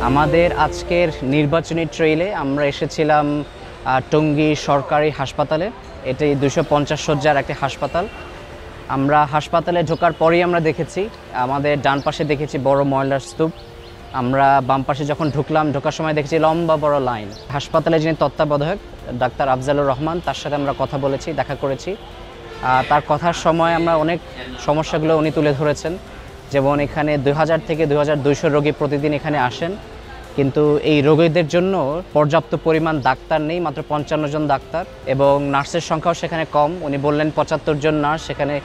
আমাদের আজকের নির্বাচনী ট্রেইলে আমরা এসেছিলাম টঙ্গী সরকারি হাসপাতালে। এটি 250 শয্যার একটি হাসপাতাল। আমরা হাসপাতালে ঢোকার পরেই আমরা দেখেছি, আমাদের ডান পাশে দেখেছি বড় ময়লার স্তূপ। আমরা বাম পাশে যখন ঢোকার সময় দেখেছি লম্বা বড় লাইন। হাসপাতালে যিনি তত্ত্বাবধায়ক ডাক্তার আফজালুর রহমান, তার সাথে আমরা কথা বলেছি, দেখা করেছি। তার কথার সময় আমরা অনেক সমস্যাগুলো উনি তুলে ধরেছেন। যেমন এখানে 2000 থেকে 2200 রোগী প্রতিদিন এখানে আসেন, কিন্তু এই রোগীদের জন্য পর্যাপ্ত পরিমাণ ডাক্তার নেই, মাত্র 55 জন ডাক্তার, এবং নার্সের সংখ্যাও সেখানে কম। উনি বললেন 75 জন নার্স, সেখানে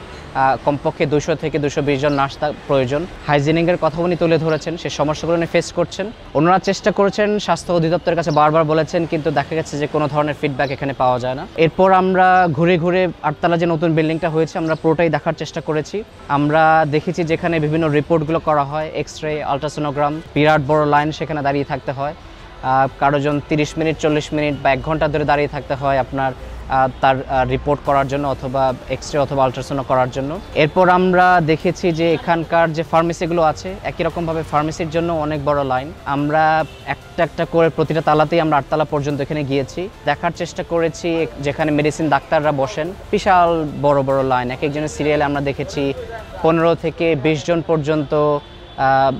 কমপক্ষে 200 থেকে 220 জন নার্স প্রয়োজন। হাইজিনিংয়ের কথা উনি তুলে ধরেছেন, সেই সমস্যাগুলো উনি ফেস করছেন। ওনারা চেষ্টা করেছেন, স্বাস্থ্য অধিদপ্তরের কাছে বারবার বলেছেন, কিন্তু দেখা গেছে যে কোনো ধরনের ফিডব্যাক এখানে পাওয়া যায় না। এরপর আমরা ঘুরে ঘুরে 8তলা যে নতুন বিল্ডিংটা হয়েছে আমরা পুরোটাই দেখার চেষ্টা করেছি। আমরা দেখেছি যেখানে বিভিন্ন রিপোর্টগুলো করা হয়, এক্স-রে, আলট্রাসোনোগ্রাম, বিরাট বড় লাইন সেখানে দাঁড়িয়ে থাকতে হয়। কারোজন 30 মিনিট, 40 মিনিট বা 1 ঘন্টা ধরে দাঁড়িয়ে থাকতে হয় আপনার তার রিপোর্ট করার জন্য, অথবা এক্স-রে অথবা আলট্রাসাউন্ড করার জন্য। এরপর আমরা দেখেছি যে এখানকার যে ফার্মেসিগুলো আছে, একই রকমভাবে ফার্মেসির জন্য অনেক বড় লাইন। আমরা একটা করে প্রতিটা তালাতেই আমরা 8তলা পর্যন্ত এখানে গিয়েছি, দেখার চেষ্টা করেছি যেখানে মেডিসিন ডাক্তাররা বসেন। বিশাল বড় বড় লাইন, এক একজনের সিরিয়ালে আমরা দেখেছি 15 থেকে 20 জন পর্যন্ত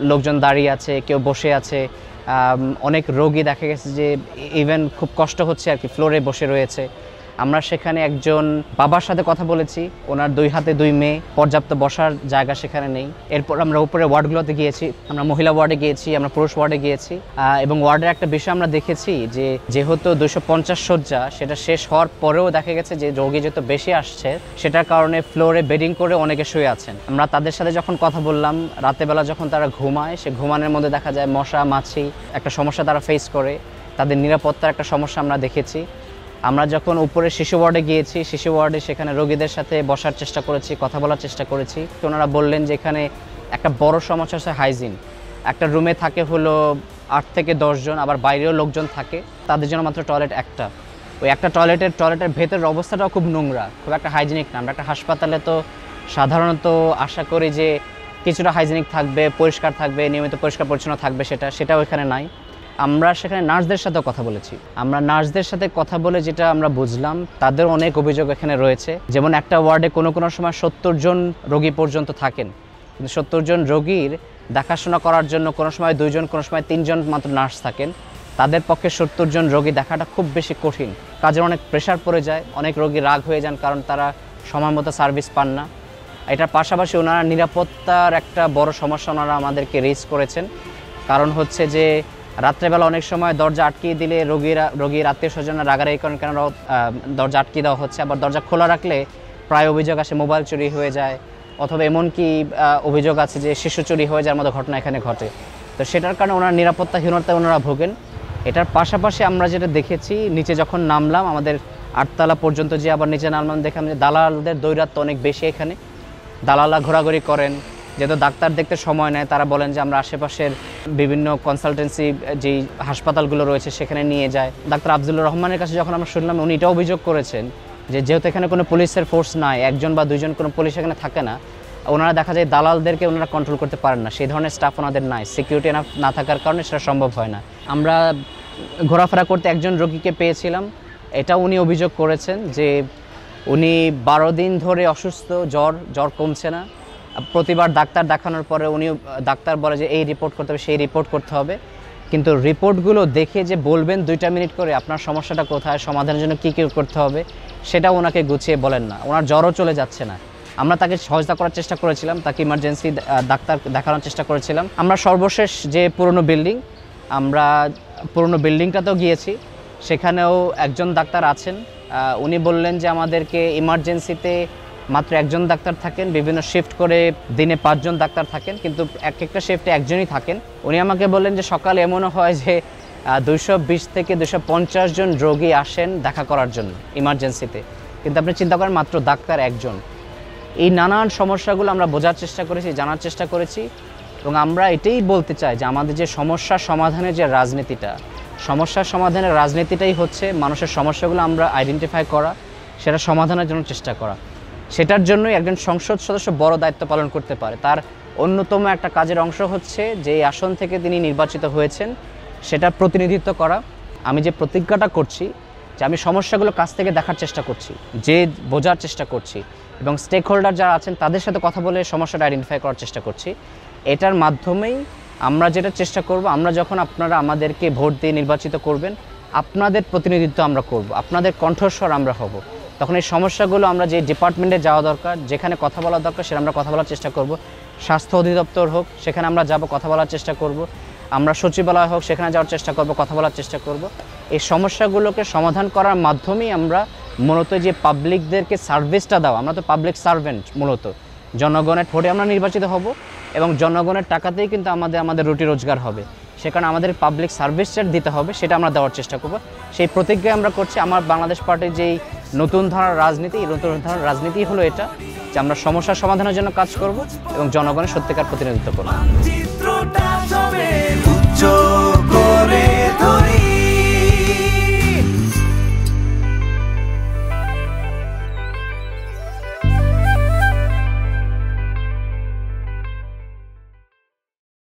লোকজন দাঁড়িয়ে আছে, কেউ বসে আছে। অনেক রোগী দেখা গেছে যে ইভেন খুব কষ্ট হচ্ছে আর কি, ফ্লোরে বসে রয়েছে। আমরা সেখানে একজন বাবার সাথে কথা বলেছি, ওনার 2 হাতে 2 মেয়ে, পর্যাপ্ত বসার জায়গা সেখানে নেই। এরপর আমরা উপরে ওয়ার্ডগুলোতে গিয়েছি, আমরা মহিলা ওয়ার্ডে গিয়েছি, আমরা পুরুষ ওয়ার্ডে গিয়েছি। এবং ওয়ার্ডের একটা বিষয় আমরা দেখেছি যে যেহেতু 250 শয্যা, সেটা শেষ হওয়ার পরেও দেখা গেছে যে রোগী যত বেশি আসছে, সেটার কারণে ফ্লোরে বেডিং করে অনেকে শুয়ে আছেন। আমরা তাদের সাথে যখন কথা বললাম, রাতেবেলা যখন তারা ঘুমায়, সে ঘুমানোর মধ্যে দেখা যায় মশা মাছি একটা সমস্যা তারা ফেস করে, তাদের নিরাপত্তার একটা সমস্যা আমরা দেখেছি। আমরা যখন উপরে শিশু ওয়ার্ডে গিয়েছি, শিশু ওয়ার্ডে সেখানে রোগীদের সাথে বসার চেষ্টা করেছি, কথা বলার চেষ্টা করেছি। তো ওনারা বললেন যে এখানে একটা বড় সমস্যা হচ্ছে হাইজিন। একটা রুমে থাকে হলো 8 থেকে 10 জন, আবার বাইরেও লোকজন থাকে, তাদের জন্য মাত্র টয়লেট একটা। ওই একটা টয়লেটের ভেতরের অবস্থাটাও খুব নোংরা, খুব একটা হাইজিনিক না। আমরা একটা হাসপাতালে তো সাধারণত আশা করি যে কিছুটা হাইজিনিক থাকবে, পরিষ্কার থাকবে, নিয়মিত পরিষ্কার পরিচ্ছন্ন থাকবে, সেটাও এখানে নাই। আমরা সেখানে নার্সদের সাথেও কথা বলেছি। আমরা নার্সদের সাথে কথা বলে যেটা আমরা বুঝলাম, তাদের অনেক অভিযোগ এখানে রয়েছে। যেমন একটা ওয়ার্ডে কোনো সময় 70 জন রোগী পর্যন্ত থাকেন, কিন্তু 70 জন রোগীর দেখাশোনা করার জন্য কোনো সময় 2 জন, কোনো সময় 3 জন মাত্র নার্স থাকেন। তাদের পক্ষে 70 জন রোগী দেখাটা খুব বেশি কঠিন, কাজের অনেক প্রেশার পড়ে যায়, অনেক রোগী রাগ হয়ে যান কারণ তারা সময় মতো সার্ভিস পান না। এটার পাশাপাশি ওনারা নিরাপত্তার একটা বড় সমস্যা ওনারা আমাদেরকে রেজ করেছেন। কারণ হচ্ছে যে রাত্রেবেলা অনেক সময় দরজা আটকিয়ে দিলে রোগীর আত্মীয় স্বজনরা রাগারাগি করেন, কেন দরজা আটকিয়ে দেওয়া হচ্ছে। আবার দরজা খোলা রাখলে প্রায় অভিযোগ আসে মোবাইল চুরি হয়ে যায়, অথবা এমনকি অভিযোগ আছে যে শিশু চুরি হয়ে যাওয়ার মতো ঘটনা এখানে ঘটে। তো সেটার কারণে ওনারা নিরাপত্তাহীনতায় ওনারা ভোগেন। এটার পাশাপাশি আমরা যেটা দেখেছি, নিচে যখন নামলাম, আমাদের 8তলা পর্যন্ত যে আবার নিচে নামলাম, দেখলাম যে দালালদের দৌরাত্ম্য অনেক বেশি এখানে। দালালরা ঘোরাঘুরি করেন, যেহেতু ডাক্তার দেখতে সময় নেয়, তারা বলেন যে আমরা আশেপাশের বিভিন্ন কনসালটেন্সি যেই হাসপাতালগুলো রয়েছে সেখানে নিয়ে যায়। ডাক্তার আফজালুর রহমানের কাছে যখন আমরা শুনলাম, উনি এটাও অভিযোগ করেছেন যে যেহেতু এখানে কোনো পুলিশের ফোর্স নাই, 1 জন বা 2 জন কোনো পুলিশ এখানে থাকে না, ওনারা দেখা যায় দালালদেরকে ওনারা কন্ট্রোল করতে পারেন না, সেই ধরনের স্টাফ ওনাদের নাই, সিকিউরিটি না থাকার কারণে সেটা সম্ভব হয় না। আমরা ঘোরাফেরা করতে একজন রোগীকে পেয়েছিলাম, এটা উনি অভিযোগ করেছেন যে উনি 12 দিন ধরে অসুস্থ, জ্বর কমছে না। প্রতিবার ডাক্তার দেখানোর পরে ডাক্তার বলে যে এই রিপোর্ট করতে হবে, সেই রিপোর্ট করতে হবে, কিন্তু রিপোর্টগুলো দেখে যে বলবেন 2টা মিনিট করে আপনার সমস্যাটা কোথায়, সমাধানের জন্য কী করতে হবে, সেটা ওনাকে গুছিয়ে বলেন না। ওনার জ্বরও চলে যাচ্ছে না। আমরা তাকে সহায়তা করার চেষ্টা করেছিলাম, তাকে ইমার্জেন্সি ডাক্তার দেখানোর চেষ্টা করেছিলাম। আমরা সর্বশেষ যে পুরনো বিল্ডিংটাতেও গিয়েছি, সেখানেও একজন ডাক্তার আছেন। উনি বললেন যে আমাদেরকে ইমার্জেন্সিতে মাত্র 1 জন ডাক্তার থাকেন, বিভিন্ন শিফট করে দিনে 5 জন ডাক্তার থাকেন, কিন্তু একটা শিফটে 1 জনই থাকেন। উনি আমাকে বললেন যে সকালে এমনও হয় যে 220 থেকে 250 জন রোগী আসেন দেখা করার জন্য ইমার্জেন্সিতে, কিন্তু আপনি চিন্তা করেন মাত্র ডাক্তার 1 জন। এই নানান সমস্যাগুলো আমরা বোঝার চেষ্টা করেছি, জানার চেষ্টা করেছি, এবং আমরা এটাই বলতে চাই যে আমাদের যে সমস্যা সমাধানের যে রাজনীতিটাই হচ্ছে মানুষের সমস্যাগুলো আমরা আইডেন্টিফাই করা, সেটা সমাধানের জন্য চেষ্টা করা। সেটার জন্যই একজন সংসদ সদস্য বড় দায়িত্ব পালন করতে পারে। তার অন্যতম একটা কাজের অংশ হচ্ছে যে এই আসন থেকে তিনি নির্বাচিত হয়েছেন সেটা প্রতিনিধিত্ব করা। আমি যে প্রতিজ্ঞাটা করছি যে আমি সমস্যাগুলো কাছ থেকে দেখার চেষ্টা করছি, যে বোঝার চেষ্টা করছি এবং স্টেক হোল্ডার যারা আছেন তাদের সাথে কথা বলে সমস্যাটা আইডেন্টিফাই করার চেষ্টা করছি। এটার মাধ্যমেই আমরা যেটা চেষ্টা করব, আমরা যখন আপনারা আমাদেরকে ভোট দিয়ে নির্বাচিত করবেন, আপনাদের প্রতিনিধিত্ব আমরা করব, আপনাদের কণ্ঠস্বর আমরা হব। তখন এই সমস্যাগুলো আমরা যে ডিপার্টমেন্টে যাওয়া দরকার, যেখানে কথা বলা দরকার সেটা আমরা কথা বলার চেষ্টা করব। স্বাস্থ্য অধিদপ্তর হোক, সেখানে আমরা যাব, কথা বলার চেষ্টা করব। আমরা সচিবালয় হোক, সেখানে যাওয়ার চেষ্টা করব, কথা বলার চেষ্টা করব। এই সমস্যাগুলোকে সমাধান করার মাধ্যমেই আমরা মূলত যে পাবলিকদেরকে সার্ভিসটা দাও, আমরা তো পাবলিক সার্ভেন্ট, মূলত জনগণের ভোটে আমরা নির্বাচিত হব এবং জনগণের টাকাতেই কিন্তু আমাদের রুটি রোজগার হবে। সে কারণে আমাদের পাবলিক সার্ভিসটা দিতে হবে, সেটা আমরা দেওয়ার চেষ্টা করব। সেই প্রতিজ্ঞা আমরা করছি। আমার বাংলাদেশ পার্টির যেই নতুন ধারার রাজনীতি, এই নতুন ধারার রাজনীতি হলো এটা যে আমরা সমস্যার সমাধানের জন্য কাজ করব এবং জনগণের সত্যিকার প্রতিনিধিত্ব করব।